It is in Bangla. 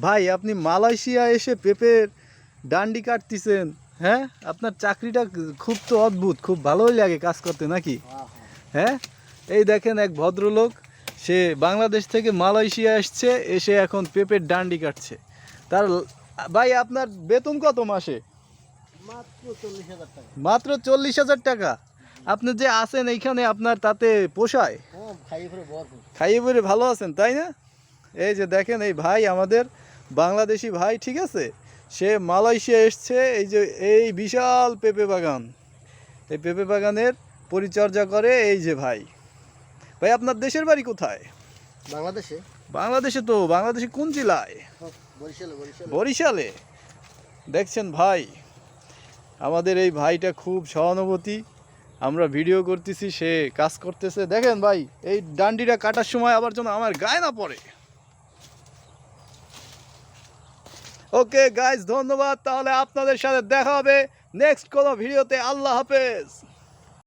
ভাই আপনি মালয়েশিয়া এসে পেঁপের ডান্ডি কাটতেছেন, হ্যাঁ? আপনার চাকরিটা খুব তো অদ্ভুত, খুব ভালোই লাগে কাজ করতে নাকি? হ্যাঁ, এই দেখেন এক ভদ্রলোক, সে বাংলাদেশ থেকে মালয়েশিয়া এসছে, এসে এখন পেঁপের ডান্ডি কাটছে। তার ভাই আপনার বেতন কত মাসে? মাত্র 40,000 টাকা। আপনি যে আছেন এইখানে, আপনার তাতে পোষায়? খাইয়ে পরে ভালো আছেন তাই না? এই যে দেখেন এই ভাই আমাদের বাংলাদেশি ভাই, ঠিক আছে, সে মালয়েশিয়া এসছে, এই যে এই বিশাল পেঁপে বাগান, এই পেঁপে বাগানের পরিচর্যা করে এই যে ভাই। ভাই আপনার দেশের বাড়ি কোথায়? বাংলাদেশে। বাংলাদেশে তো, বাংলাদেশে কোন জেলায়? বরিশালে। বরিশালে। দেখছেন ভাই, আমাদের এই ভাইটা খুব সহানুভূতি, আমরা ভিডিও করতেছি, সে কাজ করতেছে। দেখেন ভাই, এই ডান্ডিটা কাটার সময় আবার যেন আমার গায়ে না পড়ে। ওকে গাইজ, ধন্যবাদ। তাহলে আপনাদের সাথে দেখা হবে নেক্সট কোনো ভিডিওতে। আল্লাহ হাফেজ।